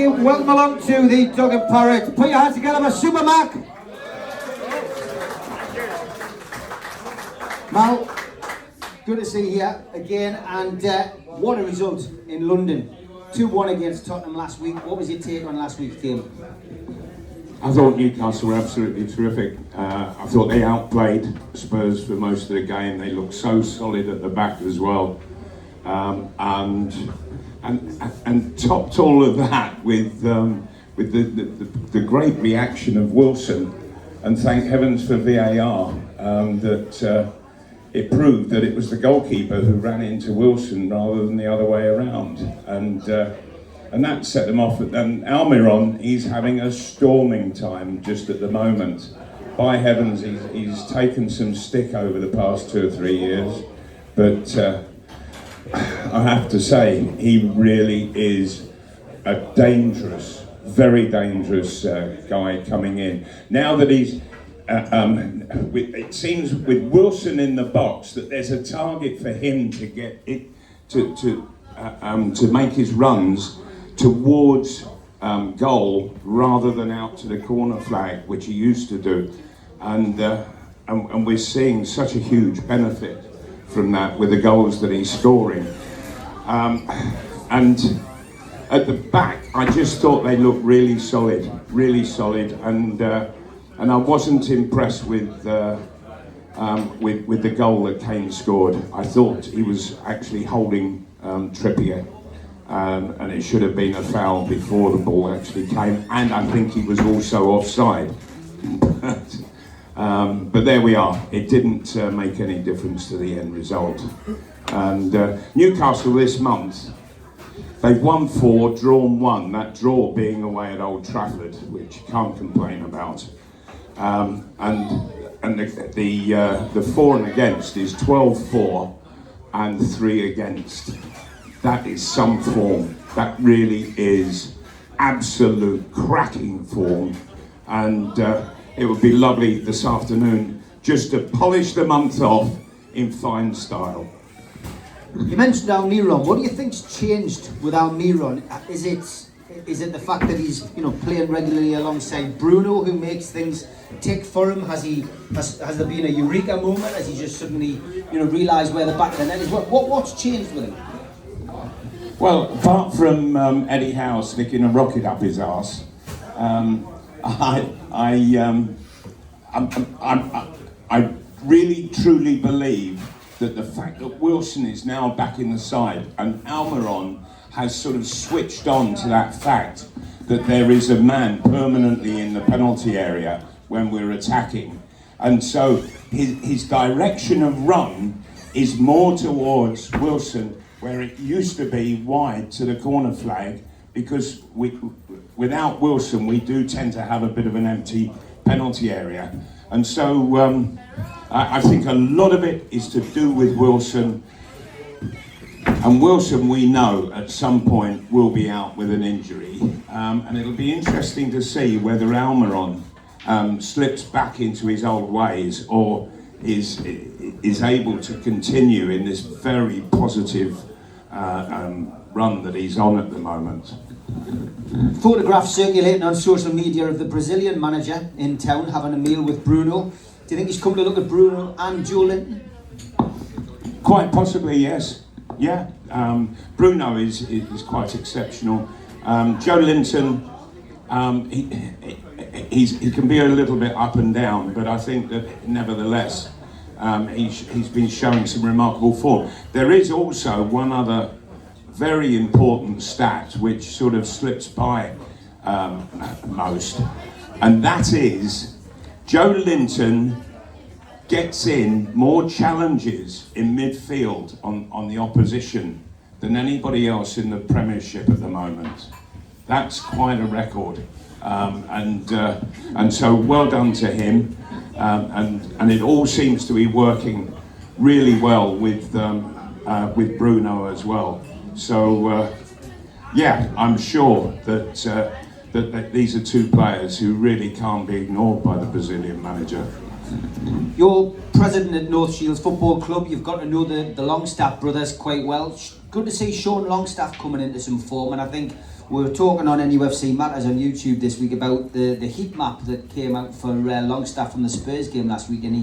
Welcome along to the Dog and Parrot. Put your hands together for Supermac. Mal, good to see you here again, and what a result in London. 2-1 against Tottenham last week. What was your take on last week's game? I thought Newcastle were absolutely terrific. I thought they outplayed Spurs for most of the game. They looked so solid at the back as well, and topped all of that with the great reaction of Wilson. And thank heavens for VAR, that it proved that it was the goalkeeper who ran into Wilson rather than the other way around, and that set them off. And Almiron, he's having a storming time just at the moment. By heavens, he's taken some stick over the past 2 or 3 years, but I have to say, he really is a dangerous, very dangerous guy coming in. Now that he's, it seems with Wilson in the box that there's a target for him to get it to make his runs towards goal rather than out to the corner flag, which he used to do, and we're seeing such a huge benefit from that with the goals that he's scoring. And at the back, I just thought they looked really solid, and I wasn't impressed with the goal that Kane scored. I thought he was actually holding Trippier, and it should have been a foul before the ball actually came, and I think he was also offside. But there we are. It didn't make any difference to the end result. And Newcastle this month, they've won 4, drawn 1. That draw being away at Old Trafford, which you can't complain about. And the for and against is 12-4 and 3 against. That is some form. That really is absolute cracking form. And it would be lovely this afternoon just to polish the month off in fine style. You mentioned Almiron. What do you think's changed with Almiron? Is it the fact that he's playing regularly alongside Bruno, who makes things tick for him? Has there been a eureka moment? Has he just suddenly realised where the back of the net is? What's changed with him? Well, apart from Eddie Howe sticking a rocket up his arse, I really truly believe that the fact that Wilson is now back in the side and Almiron has sort of switched on to that fact that there is a man permanently in the penalty area when we're attacking, and so his direction of run is more towards Wilson, where it used to be wide to the corner flag, because without Wilson we do tend to have a bit of an empty penalty area. And so I think a lot of it is to do with Wilson. And Wilson, we know at some point will be out with an injury. And it'll be interesting to see whether Almiron slips back into his old ways or is able to continue in this very positive run that he's on at the moment. Photographs circulating on social media of the Brazilian manager in town having a meal with Bruno. Do you think he's come to look at Bruno and Joe Linton? Quite possibly, yes. Yeah, Bruno is quite exceptional. Joe Linton, he can be a little bit up and down, but I think that nevertheless he's been showing some remarkable form. There is also one other very important stat which sort of slips by most, and that is Joe Linton gets in more challenges in midfield on the opposition than anybody else in the Premiership at the moment. That's quite a record, and so well done to him, and it all seems to be working really well with Bruno as well. So yeah, I'm sure that these are two players who really can't be ignored by the Brazilian manager. You're president at North Shields Football Club. You've got to know the Longstaff brothers quite well. Good to see Sean Longstaff coming into some form, and I think We were talking on NUFC Matters on YouTube this week about the heat map that came out for Longstaff from the Spurs game last week, and he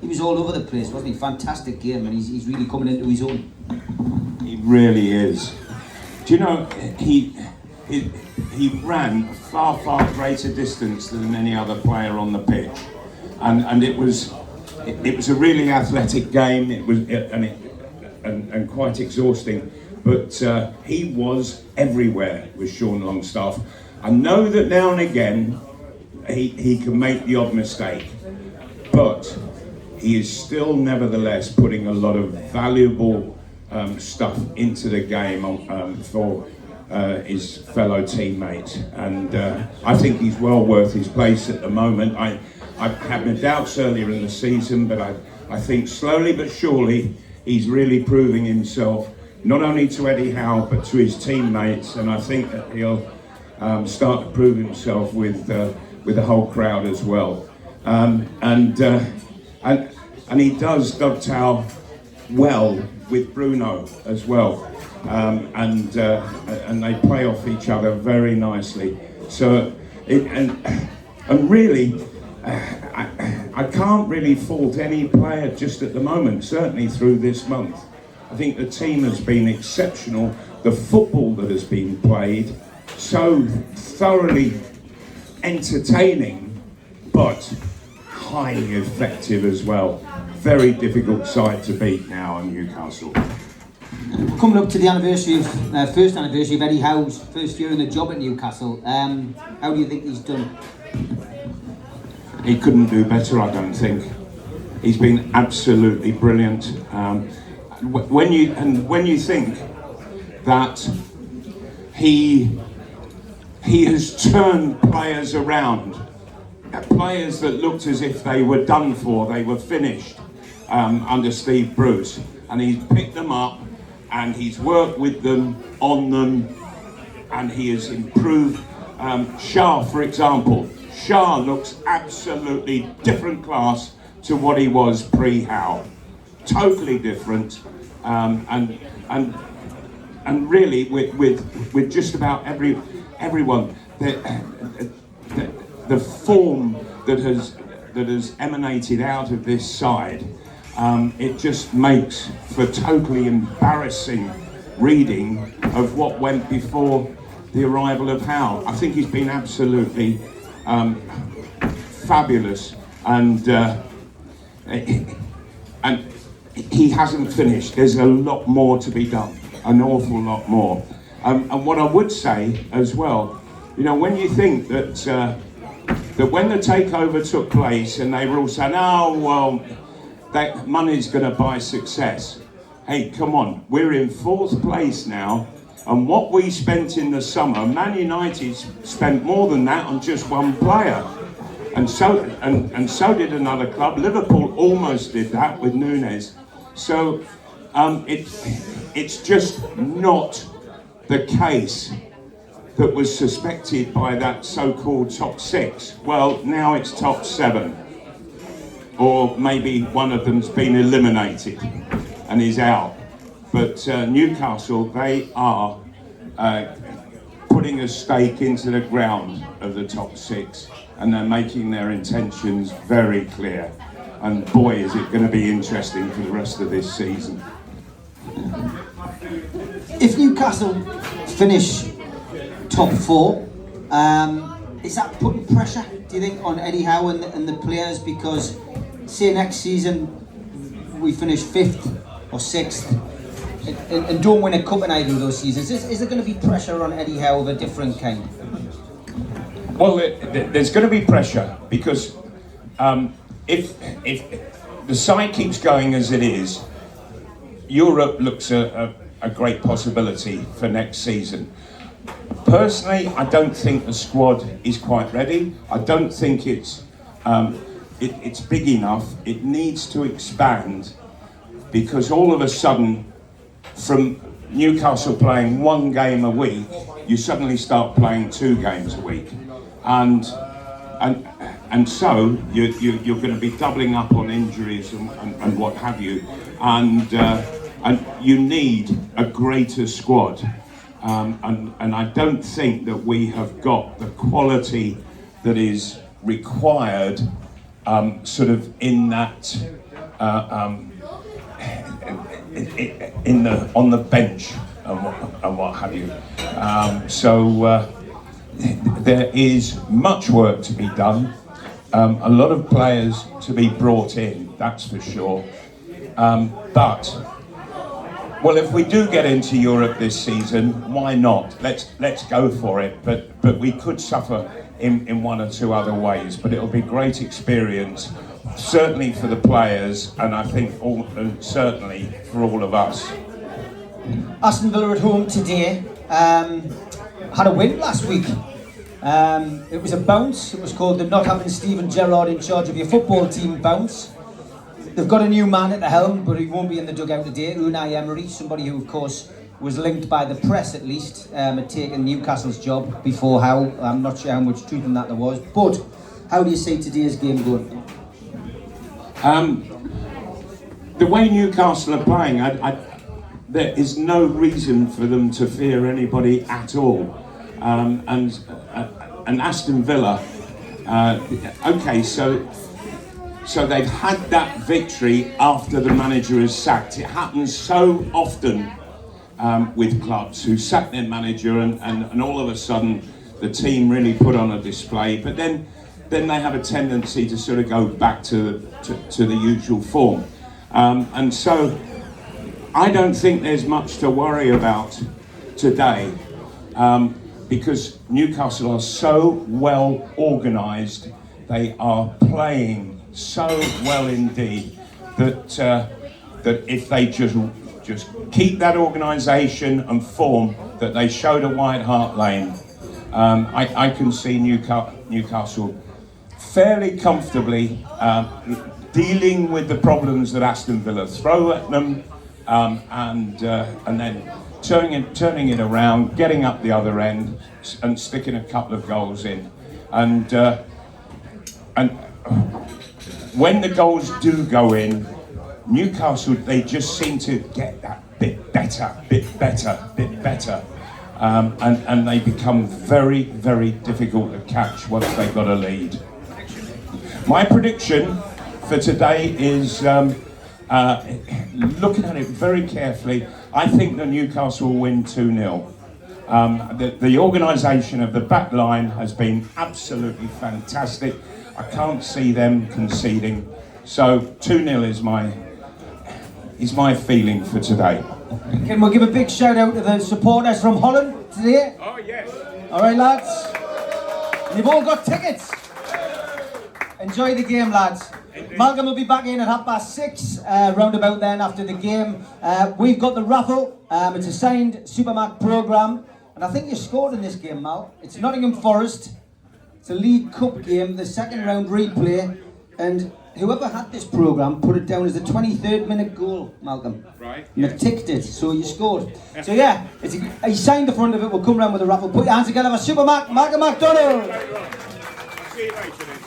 was all over the place, wasn't he? Fantastic game, and he's really coming into his own. He really is. Do you know, he ran a far greater distance than any other player on the pitch, and it was a really athletic game. It was and quite exhausting, but he was everywhere with Sean Longstaff. I know that now and again he can make the odd mistake, but he is still nevertheless putting a lot of valuable stuff into the game for his fellow teammates, and I think he's well worth his place at the moment. I had my doubts earlier in the season, but I think slowly but surely he's really proving himself, not only to Eddie Howe but to his teammates, and I think that he'll start to prove himself with the whole crowd as well. And he does dovetail well with Bruno as well, and they play off each other very nicely. So and really, I can't really fault any player just at the moment. Certainly through this month, I think the team has been exceptional. The football that has been played, so thoroughly entertaining, but highly effective as well. Very difficult side to beat now in Newcastle. Coming up to the anniversary of first anniversary of Eddie Howe's first year in the job at Newcastle, how do you think he's done? He couldn't do better, I don't think. He's been absolutely brilliant. When you think that he has turned players around, players that looked as if they were done for, they were finished under Steve Bruce, and he's picked them up and he's worked with them, on them, and he has improved. Shah, for example. Shah looks absolutely different class to what he was pre-Howe. Totally different, and really with just about everyone, the form that has emanated out of this side, it just makes for totally embarrassing reading of what went before the arrival of Howe. I think he's been absolutely fabulous, and he hasn't finished. There's a lot more to be done, an awful lot more. And what I would say as well, you know, when you think that when the takeover took place and they were all saying, oh well, that money's going to buy success. Hey, come on, we're in 4th place now. And what we spent in the summer, Man United spent more than that on just one player. And so did another club. Liverpool almost did that with Núñez. So it's just not the case that was suspected by that so-called top 6. Well, now it's top 7. Or maybe one of them's been eliminated and is out. But Newcastle, they are putting a stake into the ground of the top 6, and they're making their intentions very clear. And boy, is it going to be interesting for the rest of this season. If Newcastle finish top 4, is that putting pressure, do you think, on Eddie Howe and the players? Because say next season we finish 5th or 6th and don't win a cup in either of those seasons, is there going to be pressure on Eddie Howe of a different kind? Well, there's going to be pressure because if the side keeps going as it is, Europe looks a great possibility for next season. Personally, I don't think the squad is quite ready. I don't think it's big enough. It needs to expand, because all of a sudden, from Newcastle playing 1 game a week, you suddenly start playing 2 games a week, and so you're going to be doubling up on injuries and what have you, and you need a greater squad. and I don't think that we have got the quality that is required sort of in that on the bench and what have you. There is much work to be done, a lot of players to be brought in, that's for sure. But well, if we do get into Europe this season, why not? Let's go for it. But we could suffer in one or two other ways. But it'll be great experience, certainly for the players, and I think certainly for all of us. Aston Villa at home today. Had a win last week. It was a bounce. It was called the not having Steven Gerrard in charge of your football team bounce. They've got a new man at the helm, but he won't be in the dugout today. Unai Emery, somebody who, of course, was linked by the press at least, had taken Newcastle's job before Howe. I'm not sure how much truth in that there was. But how do you see today's game going? The way Newcastle are playing, there is no reason for them to fear anybody at all. And Aston Villa, okay, so they've had that victory after the manager is sacked. It happens so often with clubs who sack their manager and all of a sudden the team really put on a display, but then they have a tendency to sort of go back to the usual form. And so I don't think there's much to worry about today, because Newcastle are so well organised. They are playing so well indeed that if they just keep that organisation and form that they showed at White Hart Lane, I can see Newcastle fairly comfortably dealing with the problems that Aston Villa throw at them, and then turning it around, getting up the other end, and sticking a couple of goals in, and when the goals do go in, Newcastle, they just seem to get that bit better, and they become very, very difficult to catch once they've got a lead. My prediction for today is, looking at it very carefully, I think that Newcastle will win 2-0. The organisation of the back line has been absolutely fantastic. I can't see them conceding, so 2-0 is my feeling for today. Can we give a big shout out to the supporters from Holland today? Oh yes. All right, lads. You've all got tickets. Enjoy the game, lads. Malcolm will be back in at 6:30, round about then after the game. We've got the raffle. It's a signed Supermac programme, and I think you scored in this game, Mal. It's Nottingham Forest. It's a League Cup game, the second round replay, and whoever had this programme put it down as the 23rd minute goal, Malcolm. Right. And they've ticked it, so you scored. So yeah, he signed the front of it. We'll come round with a raffle. Put your hands together for Supermac, Malcolm McDonald. See you later then.